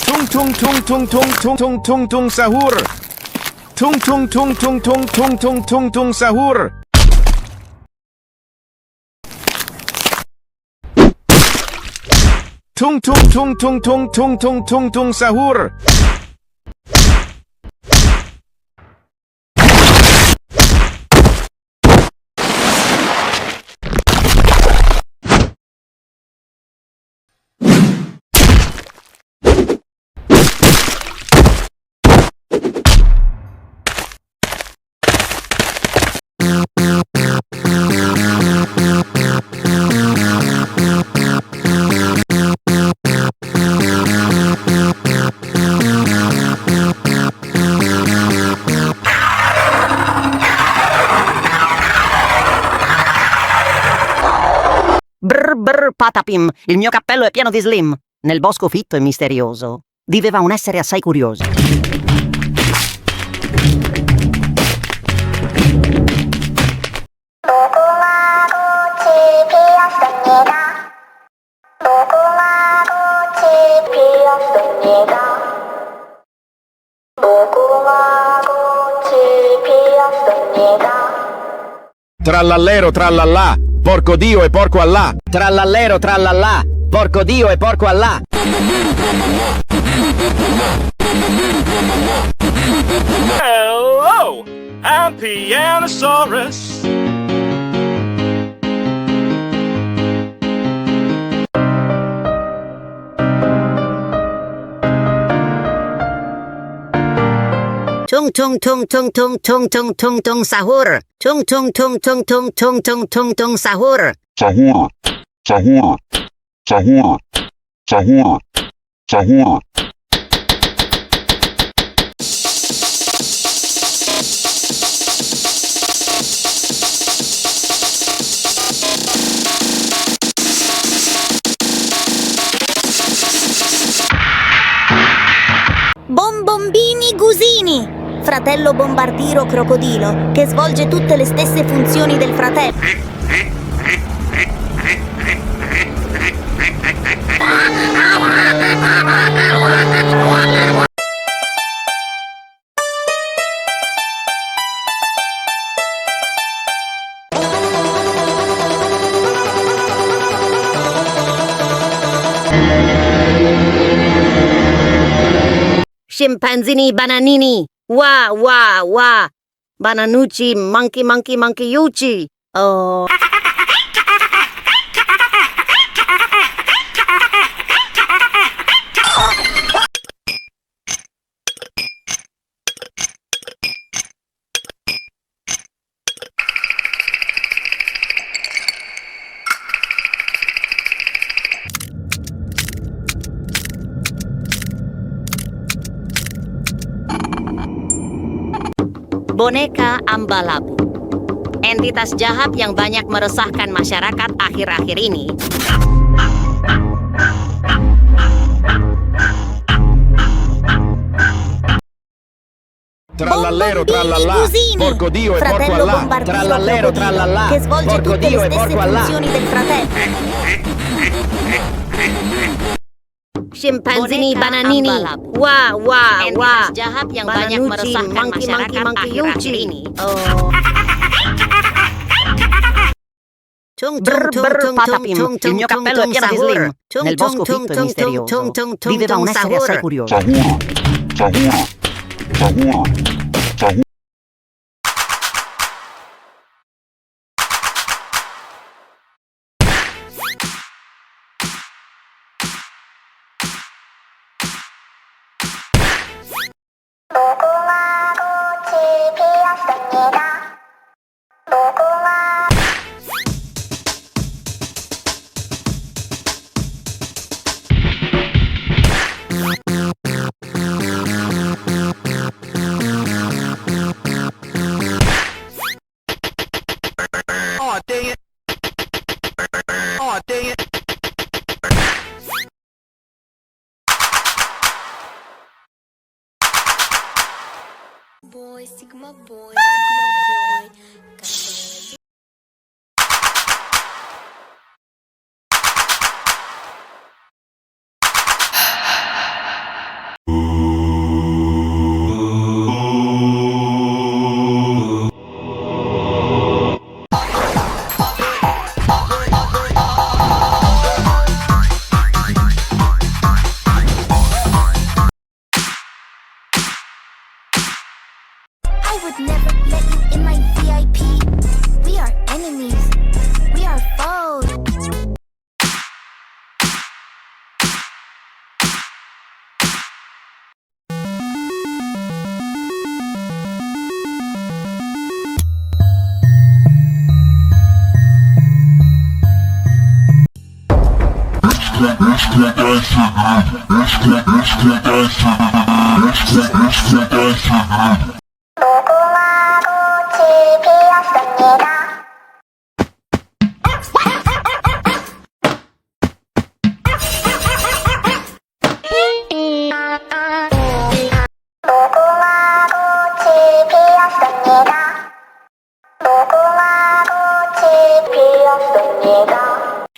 Tung tung tung tung tung tung tung tung tung sahur. Tung tung tung tung tung tung tung tung tung sahur. Tung tung tung tung tung tung tung tung tung sahur. Brr brr patapim, il mio cappello è pieno di slim. Nel bosco fitto e misterioso viveva un essere assai curioso. Trallallero trallallà, porco Dio e porco Allah. Trallallero trallallà, porco Dio e porco Allah. Hello, I'm Pianosaurus. Tung tung tung tung tung tung tung tung tung sahur. Tung tung tung tung tung tung tung tung tung sahur. Sahur, sahur, sahur, sahur, sahur. Bombombini Gusini, fratello bombardiro crocodilo, che svolge tutte le stesse funzioni del fratello. Chimpanzini Bananini, wa wa wa. Bananucci, monkey monkey monkeyucci. Oh. Boneka Ambalabu, entitas jahat yang banyak meresahkan masyarakat akhir-akhir ini. Trallallero trallallà, porco Dio e porco fratello Allah. bombardiro Trallallero, crocodilo, trallallà, che svolge porco tutte Dio le e stesse porco Allah. funzioni del fratello. Chimpanzini Bananini, wa wa wa. Jahat yang banyak meresahkan masyarakat akhir-akhir ini. Oh. Brr brr patapim, il mio cappello è pieno di slim. Nel bosco fitto e misterioso viveva un essere assai curioso. Sahur, sahur, sahur, sahur. Oh, dang it. Oh, dang it. Boy, Sigma boy, Sigma boy.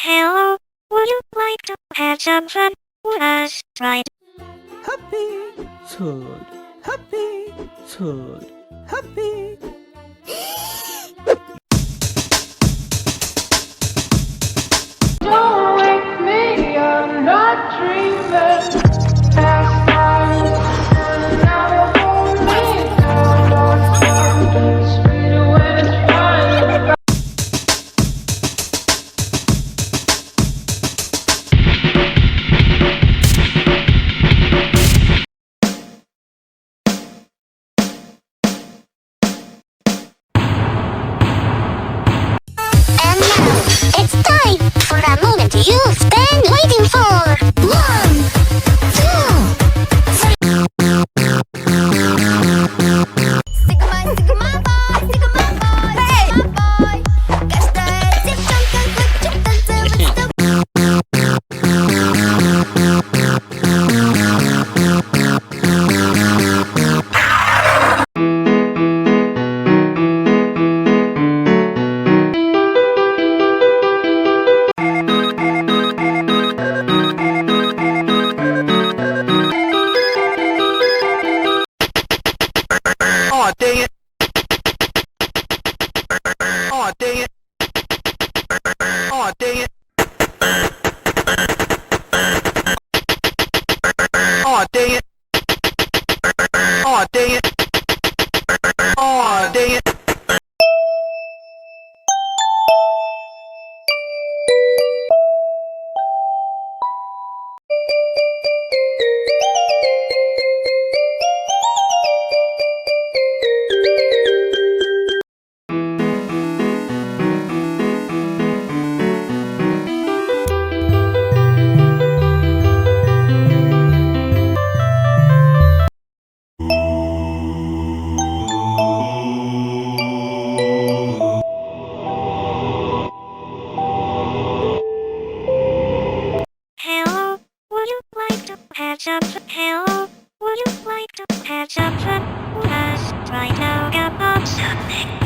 Hello, would you like to have some fun with us, right? Happy, third, happy, third, happy. Don't wake me, I'm not dreaming. Past times, and now you hold me down. Sweeter when it's fine. And now, it's time for that moment you've been waiting for. 1, 2, 3. Sigma boy, hey! Każda dziewczynka chce tańcować z tobą. Aw, dang it. Aw, dang it. Aw, dang it. Aw, dang it. Aw, dang it. Aw, dang it. Hello, would you like to have some fun? Hello, would you like to have some fun with us right now? Come on, something.